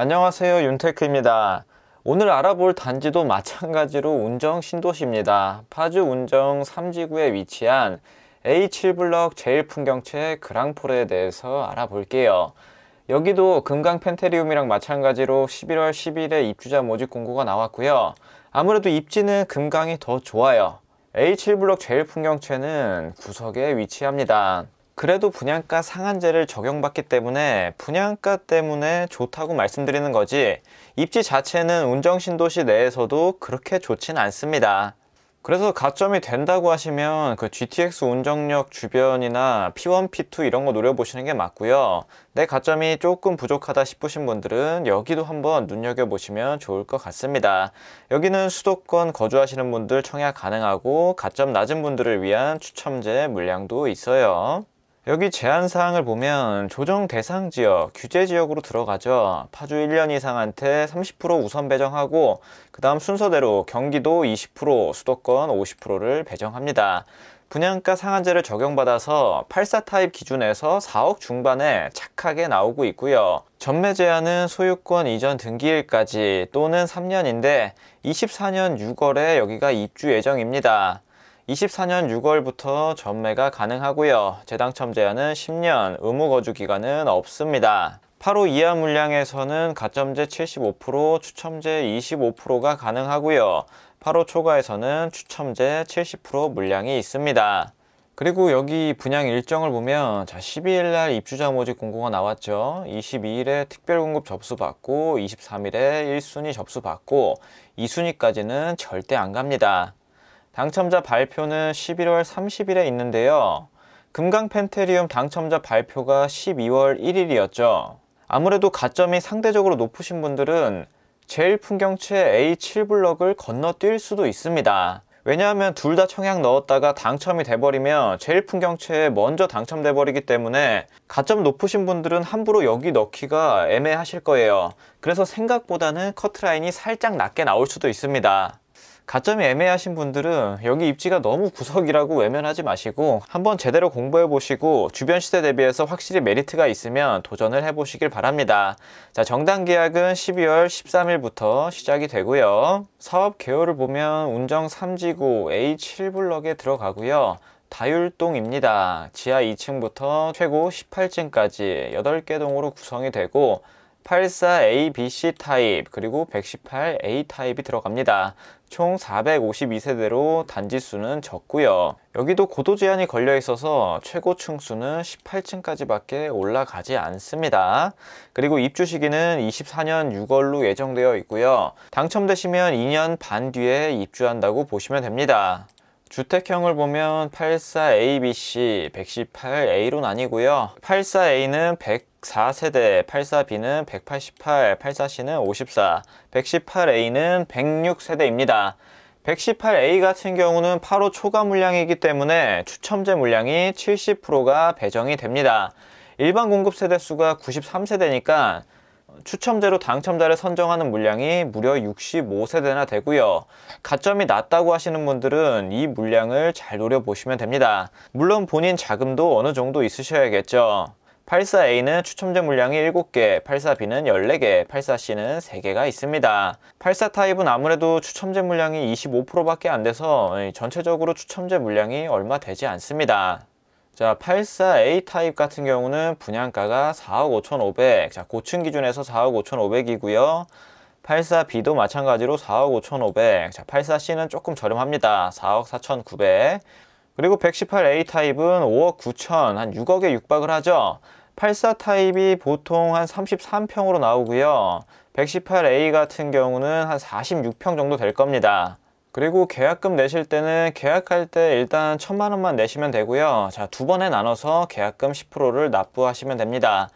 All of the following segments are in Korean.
안녕하세요, 윤테크입니다. 오늘 알아볼 단지도 마찬가지로 운정 신도시입니다. 파주 운정 3지구에 위치한 A7블럭 제1풍경채 그랑폴에 대해서 알아볼게요. 여기도 금강 펜테리움이랑 마찬가지로 11월 10일에 입주자 모집 공고가 나왔고요. 아무래도 입지는 금강이 더 좋아요. A7블럭 제1풍경채는 구석에 위치합니다. 그래도 분양가 상한제를 적용받기 때문에 분양가 때문에 좋다고 말씀드리는 거지, 입지 자체는 운정신도시 내에서도 그렇게 좋진 않습니다. 그래서 가점이 된다고 하시면 그 GTX 운정역 주변이나 P1, P2 이런 거 노려보시는 게 맞고요. 내 가점이 조금 부족하다 싶으신 분들은 여기도 한번 눈여겨보시면 좋을 것 같습니다. 여기는 수도권 거주하시는 분들 청약 가능하고 가점 낮은 분들을 위한 추첨제 물량도 있어요. 여기 제한사항을 보면 조정 대상 지역, 규제 지역으로 들어가죠. 파주 1년 이상한테 30% 우선 배정하고 그 다음 순서대로 경기도 20%, 수도권 50%를 배정합니다. 분양가 상한제를 적용받아서 84 타입 기준에서 4억 중반에 착하게 나오고 있고요. 전매 제한은 소유권 이전 등기일까지 또는 3년인데 24년 6월에 여기가 입주 예정입니다. 24년 6월부터 전매가 가능하고요. 재당첨 제한은 10년, 의무 거주 기간은 없습니다. 8호 이하 물량에서는 가점제 75%, 추첨제 25%가 가능하고요. 8호 초과에서는 추첨제 70% 물량이 있습니다. 그리고 여기 분양 일정을 보면 12일날 입주자 모집 공고가 나왔죠. 22일에 특별공급 접수받고 23일에 1순위 접수받고 2순위까지는 절대 안 갑니다. 당첨자 발표는 11월 30일에 있는데요. 금강 펜테리움 당첨자 발표가 12월 1일이었죠. 아무래도 가점이 상대적으로 높으신 분들은 제1풍경채 A7블럭을 건너뛸 수도 있습니다. 왜냐하면 둘 다 청약 넣었다가 당첨이 돼버리면 제1풍경채에 먼저 당첨돼 버리기 때문에 가점 높으신 분들은 함부로 여기 넣기가 애매하실 거예요. 그래서 생각보다는 커트라인이 살짝 낮게 나올 수도 있습니다. 가점이 애매하신 분들은 여기 입지가 너무 구석이라고 외면하지 마시고 한번 제대로 공부해 보시고 주변 시세 대비해서 확실히 메리트가 있으면 도전을 해 보시길 바랍니다. 자, 정당 계약은 12월 13일부터 시작이 되고요. 사업 개요를 보면 운정 3지구 A7블럭에 들어가고요. 다율동입니다. 지하 2층부터 최고 18층까지 8개 동으로 구성이 되고 84A, B, C 타입 그리고 118A 타입이 들어갑니다. 총 452세대로 단지 수는 적고요. 여기도 고도 제한이 걸려 있어서 최고 층수는 18층까지밖에 올라가지 않습니다. 그리고 입주 시기는 24년 6월로 예정되어 있고요. 당첨되시면 2년 반 뒤에 입주한다고 보시면 됩니다. 주택형을 보면 84ABC, 118A로 나뉘고요. 84A는 104세대, 84B는 188, 84C는 54, 118A는 106세대입니다. 118A 같은 경우는 8호 초과 물량이기 때문에 추첨제 물량이 70%가 배정이 됩니다. 일반 공급 세대 수가 93세대니까 추첨제로 당첨자를 선정하는 물량이 무려 65세대나 되고요. 가점이 낮다고 하시는 분들은 이 물량을 잘 노려보시면 됩니다. 물론 본인 자금도 어느 정도 있으셔야겠죠. 84A는 추첨제 물량이 7개, 84B는 14개, 84C는 3개가 있습니다. 84 타입은 아무래도 추첨제 물량이 25%밖에 안 돼서 전체적으로 추첨제 물량이 얼마 되지 않습니다. 자, 84A 타입 같은 경우는 분양가가 4억 5,500, 자, 고층 기준에서 4억 5,500이고요. 84B도 마찬가지로 4억 5,500, 자, 84C는 조금 저렴합니다. 4억 4,900. 그리고 118A 타입은 5억 9천, 한 6억에 육박을 하죠. 84 타입이 보통 한 33평으로 나오고요. 118A 같은 경우는 한 46평 정도 될 겁니다. 그리고 계약금 내실 때는 계약할 때 일단 1,000만 원만 내시면 되고요. 자, 두 번에 나눠서 계약금 10%를 납부하시면 됩니다.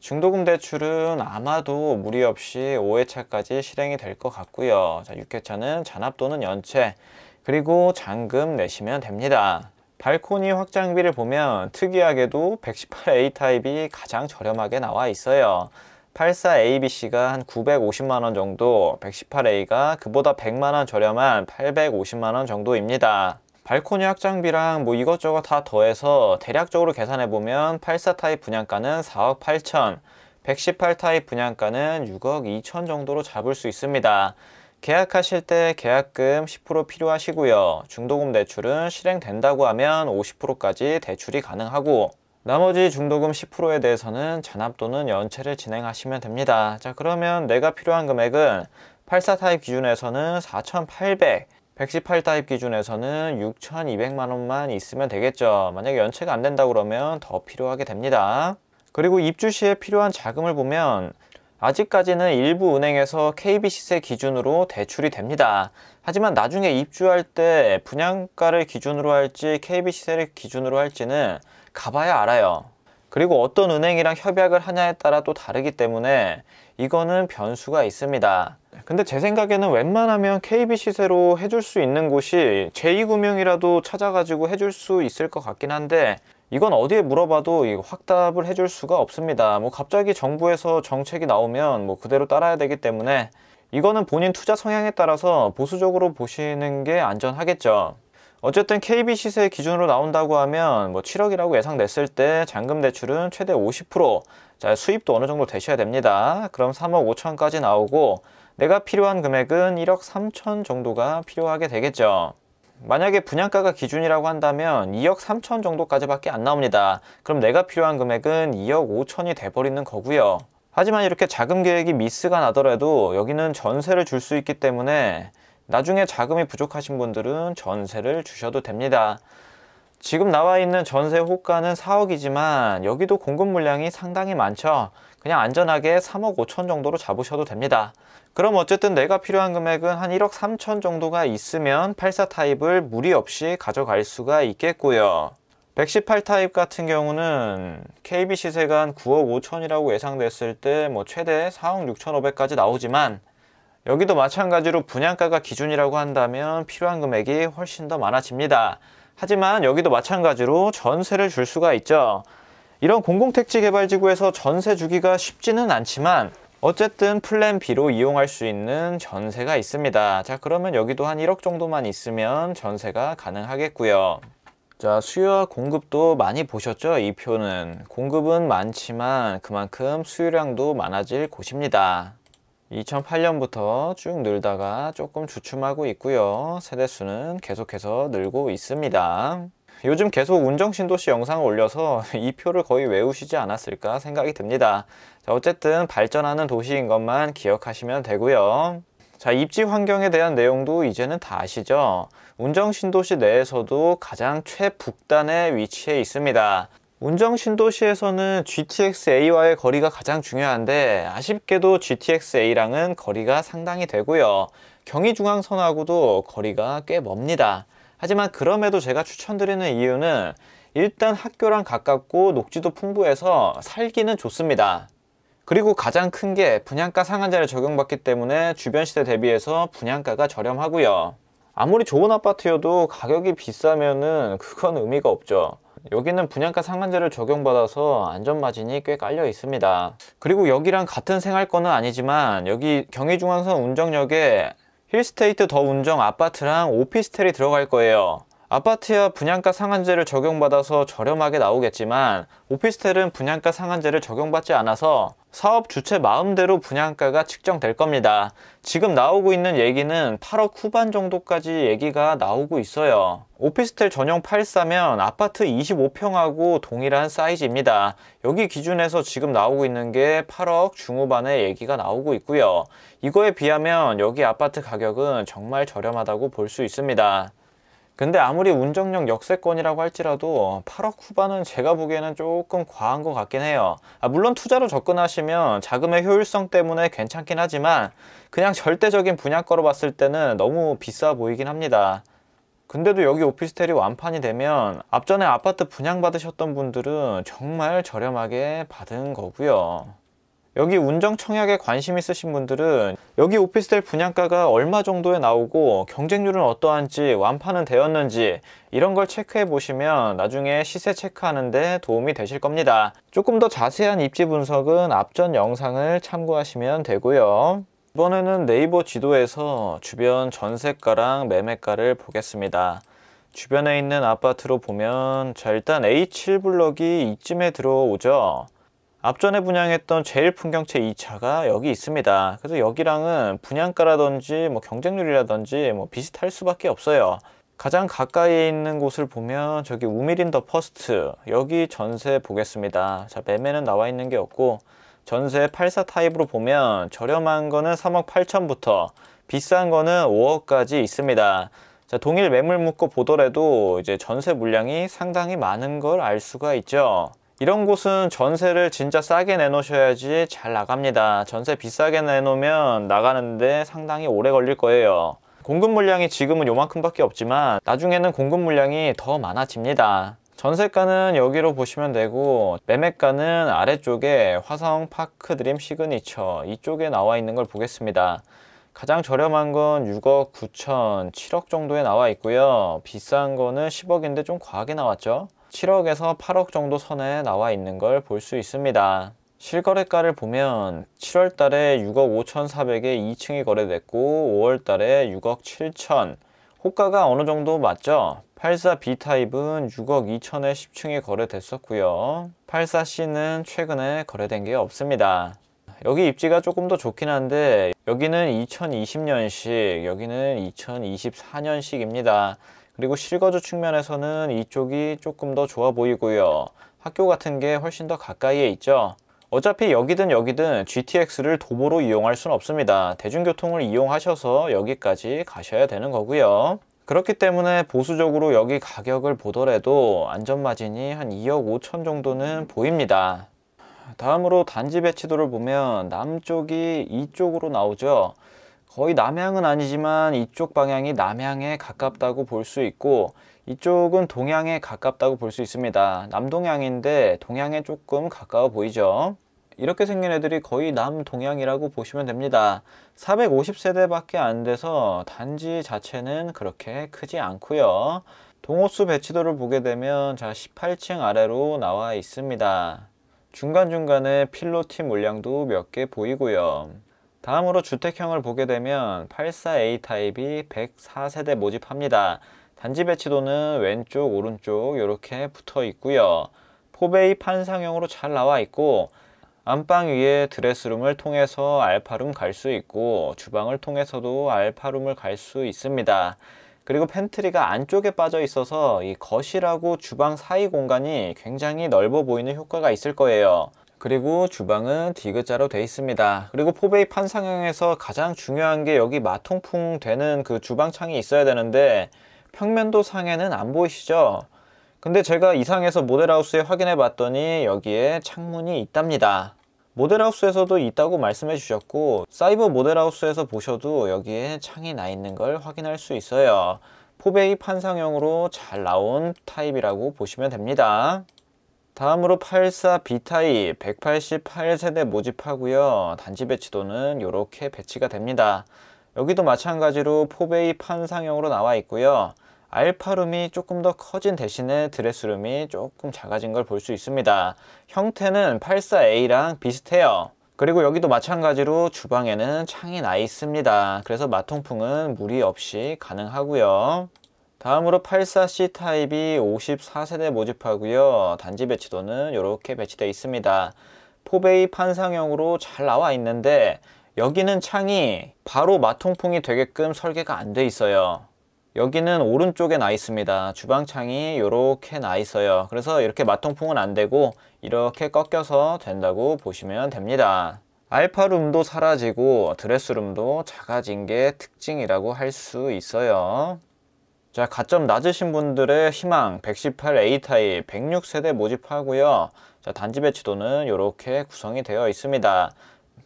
중도금 대출은 아마도 무리 없이 5회차까지 실행이 될 것 같고요. 자, 6회차는 잔압 또는 연체, 그리고 잔금 내시면 됩니다. 발코니 확장비를 보면 특이하게도 118A 타입이 가장 저렴하게 나와 있어요. 84ABC가 한 950만원 정도, 118A가 그보다 100만원 저렴한 850만원 정도입니다. 발코니 확장비랑 뭐 이것저것 다 더해서 대략적으로 계산해보면 84 타입 분양가는 4억 8천, 118 타입 분양가는 6억 2천 정도로 잡을 수 있습니다. 계약하실 때 계약금 10% 필요하시고요. 중도금 대출은 실행된다고 하면 50%까지 대출이 가능하고, 나머지 중도금 10%에 대해서는 잔압 또는 연체를 진행하시면 됩니다. 자, 그러면 내가 필요한 금액은 84 타입 기준에서는 4,800, 118 타입 기준에서는 6,200만 원만 있으면 되겠죠. 만약에 연체가 안 된다 그러면 더 필요하게 됩니다. 그리고 입주 시에 필요한 자금을 보면 아직까지는 일부 은행에서 KB 시세 기준으로 대출이 됩니다. 하지만 나중에 입주할 때 분양가를 기준으로 할지 KB 시세를 기준으로 할지는 가봐야 알아요. 그리고 어떤 은행이랑 협약을 하냐에 따라 또 다르기 때문에 이거는 변수가 있습니다. 근데 제 생각에는 웬만하면 KB 시세로 해줄 수 있는 곳이 제2금융이라도 찾아가지고 해줄 수 있을 것 같긴 한데, 이건 어디에 물어봐도 확답을 해줄 수가 없습니다. 갑자기 정부에서 정책이 나오면 그대로 따라야 되기 때문에 이거는 본인 투자 성향에 따라서 보수적으로 보시는 게 안전하겠죠. 어쨌든 KB 시세 기준으로 나온다고 하면 7억이라고 예상됐을 때 잔금 대출은 최대 50%, 자, 수입도 어느 정도 되셔야 됩니다. 그럼 3억 5천까지 나오고, 내가 필요한 금액은 1억 3천 정도가 필요하게 되겠죠. 만약에 분양가가 기준이라고 한다면 2억 3천 정도까지밖에 안 나옵니다. 그럼 내가 필요한 금액은 2억 5천이 돼버리는 거고요. 하지만 이렇게 자금 계획이 미스가 나더라도 여기는 전세를 줄 수 있기 때문에 나중에 자금이 부족하신 분들은 전세를 주셔도 됩니다. 지금 나와 있는 전세 호가는 4억이지만 여기도 공급 물량이 상당히 많죠. 그냥 안전하게 3억 5천 정도로 잡으셔도 됩니다. 그럼 어쨌든 내가 필요한 금액은 한 1억 3천 정도가 있으면 84 타입을 무리 없이 가져갈 수가 있겠고요. 118 타입 같은 경우는 KB 시세가 한 9억 5천이라고 예상됐을 때 최대 4억 6천5백까지 나오지만, 여기도 마찬가지로 분양가가 기준이라고 한다면 필요한 금액이 훨씬 더 많아집니다. 하지만 여기도 마찬가지로 전세를 줄 수가 있죠. 이런 공공택지 개발지구에서 전세 주기가 쉽지는 않지만 어쨌든 플랜 B로 이용할 수 있는 전세가 있습니다. 자, 그러면 여기도 한 1억 정도만 있으면 전세가 가능하겠고요. 자, 수요와 공급도 많이 보셨죠? 이 표는 공급은 많지만 그만큼 수요량도 많아질 곳입니다. 2008년부터 쭉 늘다가 조금 주춤하고 있고요. 세대수는 계속해서 늘고 있습니다. 요즘 계속 운정신도시 영상을 올려서 이 표를 거의 외우시지 않았을까 생각이 듭니다. 자, 어쨌든 발전하는 도시인 것만 기억하시면 되고요. 자, 입지 환경에 대한 내용도 이제는 다 아시죠? 운정신도시 내에서도 가장 최북단에 위치해 있습니다. 운정신도시에서는 GTX-A와의 거리가 가장 중요한데, 아쉽게도 GTX-A랑은 거리가 상당히 되고요. 경의중앙선하고도 거리가 꽤 멉니다. 하지만 그럼에도 제가 추천드리는 이유는 일단 학교랑 가깝고 녹지도 풍부해서 살기는 좋습니다. 그리고 가장 큰 게 분양가 상한제를 적용받기 때문에 주변 시세 대비해서 분양가가 저렴하고요. 아무리 좋은 아파트여도 가격이 비싸면은 그건 의미가 없죠. 여기는 분양가 상한제를 적용받아서 안전마진이 꽤 깔려 있습니다. 그리고 여기랑 같은 생활권은 아니지만 여기 경의중앙선 운정역에 힐스테이트 더 운정 아파트랑 오피스텔이 들어갈 거예요. 아파트야 분양가 상한제를 적용받아서 저렴하게 나오겠지만 오피스텔은 분양가 상한제를 적용받지 않아서 사업 주체 마음대로 분양가가 측정될 겁니다. 지금 나오고 있는 얘기는 8억 후반 정도까지 얘기가 나오고 있어요. 오피스텔 전용 84면 아파트 25평하고 동일한 사이즈입니다. 여기 기준에서 지금 나오고 있는 게 8억 중후반의 얘기가 나오고 있고요. 이거에 비하면 여기 아파트 가격은 정말 저렴하다고 볼 수 있습니다. 근데 아무리 운정역 역세권이라고 할지라도 8억 후반은 제가 보기에는 조금 과한 것 같긴 해요. 물론 투자로 접근하시면 자금의 효율성 때문에 괜찮긴 하지만 그냥 절대적인 분양가로 봤을 때는 너무 비싸 보이긴 합니다. 근데도 여기 오피스텔이 완판이 되면 앞전에 아파트 분양받으셨던 분들은 정말 저렴하게 받은 거고요. 여기 운정 청약에 관심 있으신 분들은 여기 오피스텔 분양가가 얼마 정도에 나오고 경쟁률은 어떠한지, 완판은 되었는지 이런 걸 체크해 보시면 나중에 시세 체크하는 데 도움이 되실 겁니다. 조금 더 자세한 입지 분석은 앞전 영상을 참고하시면 되고요. 이번에는 네이버 지도에서 주변 전세가랑 매매가를 보겠습니다. 주변에 있는 아파트로 보면 자, 일단 A7블럭이 이쯤에 들어오죠. 앞전에 분양했던 제일풍경채 2차가 여기 있습니다. 그래서 여기랑은 분양가라든지 뭐 경쟁률이라든지 뭐 비슷할 수밖에 없어요. 가장 가까이에 있는 곳을 보면 저기 우미린 더 퍼스트, 여기 전세 보겠습니다. 자, 매매는 나와 있는 게 없고 전세 84 타입으로 보면 저렴한 거는 3억 8천부터 비싼 거는 5억까지 있습니다. 자, 동일 매물 묶어 보더라도 이제 전세 물량이 상당히 많은 걸 알 수가 있죠. 이런 곳은 전세를 진짜 싸게 내놓으셔야지 잘 나갑니다. 전세 비싸게 내놓으면 나가는데 상당히 오래 걸릴 거예요. 공급 물량이 지금은 요만큼밖에 없지만 나중에는 공급 물량이 더 많아집니다. 전세가는 여기로 보시면 되고 매매가는 아래쪽에 화성 파크드림 시그니처 이쪽에 나와 있는 걸 보겠습니다. 가장 저렴한 건 6억 9천, 7억 정도에 나와 있고요. 비싼 거는 10억인데 좀 과하게 나왔죠. 7억에서 8억 정도 선에 나와 있는 걸 볼 수 있습니다. 실거래가를 보면 7월 달에 6억 5,400에 2층이 거래됐고 5월 달에 6억 7천. 호가가 어느 정도 맞죠? 84B 타입은 6억 2천에 10층이 거래됐었고요. 84C는 최근에 거래된 게 없습니다. 여기 입지가 조금 더 좋긴 한데 여기는 2020년식, 여기는 2024년식입니다. 그리고 실거주 측면에서는 이쪽이 조금 더 좋아 보이고요. 학교 같은 게 훨씬 더 가까이에 있죠. 어차피 여기든 GTX를 도보로 이용할 수는 없습니다. 대중교통을 이용하셔서 여기까지 가셔야 되는 거고요. 그렇기 때문에 보수적으로 여기 가격을 보더라도 안전마진이 한 2억 5천 정도는 보입니다. 다음으로 단지 배치도를 보면 남쪽이 이쪽으로 나오죠. 거의 남향은 아니지만 이쪽 방향이 남향에 가깝다고 볼 수 있고 이쪽은 동향에 가깝다고 볼 수 있습니다. 남동향인데 동향에 조금 가까워 보이죠. 이렇게 생긴 애들이 거의 남동향이라고 보시면 됩니다. 450세대 밖에 안 돼서 단지 자체는 그렇게 크지 않고요. 동호수 배치도를 보게 되면 자 18층 아래로 나와 있습니다. 중간중간에 필로티 물량도 몇 개 보이고요. 다음으로 주택형을 보게 되면 84A 타입이 104세대 모집합니다. 단지 배치도는 왼쪽 오른쪽 이렇게 붙어 있고요. 포베이 판상형으로 잘 나와 있고 안방 위에 드레스룸을 통해서 알파룸 갈 수 있고 주방을 통해서도 알파룸을 갈 수 있습니다. 그리고 팬트리가 안쪽에 빠져 있어서 이 거실하고 주방 사이 공간이 굉장히 넓어 보이는 효과가 있을 거예요. 그리고 주방은 D자로 되어 있습니다. 그리고 포베이 판상형에서 가장 중요한 게 여기 마통풍 되는 그 주방창이 있어야 되는데 평면도 상에는 안 보이시죠? 근데 제가 이상해서 모델하우스에 확인해 봤더니 여기에 창문이 있답니다. 모델하우스에서도 있다고 말씀해 주셨고 사이버 모델하우스에서 보셔도 여기에 창이 나 있는 걸 확인할 수 있어요. 포베이 판상형으로 잘 나온 타입이라고 보시면 됩니다. 다음으로 84B 타입 188세대 모집하고요. 단지 배치도는 이렇게 배치가 됩니다. 여기도 마찬가지로 포베이 판상형으로 나와 있고요. 알파룸이 조금 더 커진 대신에 드레스룸이 조금 작아진 걸 볼 수 있습니다. 형태는 84A랑 비슷해요. 그리고 여기도 마찬가지로 주방에는 창이 나 있습니다. 그래서 마통풍은 무리 없이 가능하고요. 다음으로 84C 타입이 54세대 모집하고요. 단지 배치도는 이렇게 배치되어 있습니다. 포베이 판상형으로 잘 나와 있는데 여기는 창이 바로 마통풍이 되게끔 설계가 안 돼 있어요. 여기는 오른쪽에 나 있습니다. 주방창이 이렇게 나 있어요. 그래서 이렇게 마통풍은 안 되고 이렇게 꺾여서 된다고 보시면 됩니다. 알파룸도 사라지고 드레스룸도 작아진 게 특징이라고 할 수 있어요. 자, 가점 낮으신 분들의 희망 118A 타입 106세대 모집하고요. 자, 단지 배치도는 이렇게 구성이 되어 있습니다.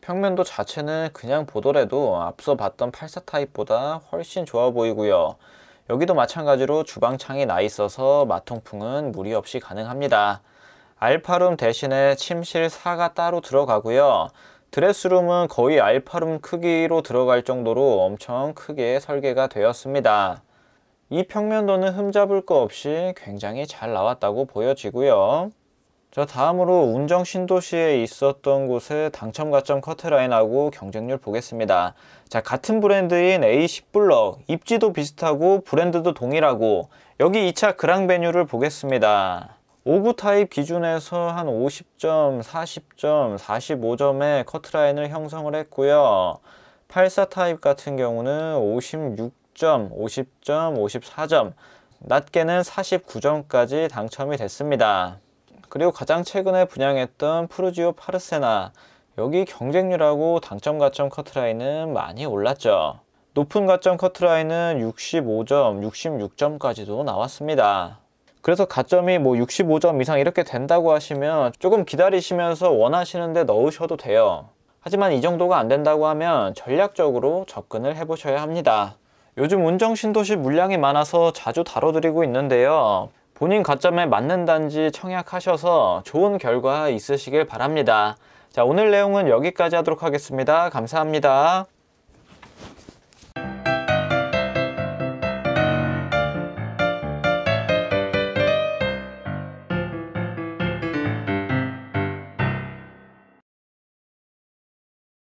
평면도 자체는 그냥 보더라도 앞서 봤던 84 타입보다 훨씬 좋아 보이고요. 여기도 마찬가지로 주방창이 나 있어서 마통풍은 무리 없이 가능합니다. 알파룸 대신에 침실 4가 따로 들어가고요. 드레스룸은 거의 알파룸 크기로 들어갈 정도로 엄청 크게 설계가 되었습니다. 이 평면도는 흠잡을 거 없이 굉장히 잘 나왔다고 보여지고요. 자, 다음으로 운정 신도시에 있었던 곳의 당첨 가점 커트라인하고 경쟁률 보겠습니다. 자, 같은 브랜드인 A10블럭 입지도 비슷하고 브랜드도 동일하고 여기 2차 그랑베뉴를 보겠습니다. 5구 타입 기준에서 한 50점, 40점, 45점의 커트라인을 형성을 했고요. 84 타입 같은 경우는 56점, 50점, 54점, 낮게는 49점까지 당첨이 됐습니다. 그리고 가장 최근에 분양했던 푸르지오 파르세나, 여기 경쟁률하고 당점 가점 커트라인은 많이 올랐죠. 높은 가점 커트라인은 65점, 66점까지도 나왔습니다. 그래서 가점이 뭐 65점 이상 이렇게 된다고 하시면 조금 기다리시면서 원하시는데 넣으셔도 돼요. 하지만 이 정도가 안 된다고 하면 전략적으로 접근을 해 보셔야 합니다. 요즘 운정 신도시 물량이 많아서 자주 다뤄드리고 있는데요. 본인 가점에 맞는 단지 청약하셔서 좋은 결과 있으시길 바랍니다. 자, 오늘 내용은 여기까지 하도록 하겠습니다. 감사합니다.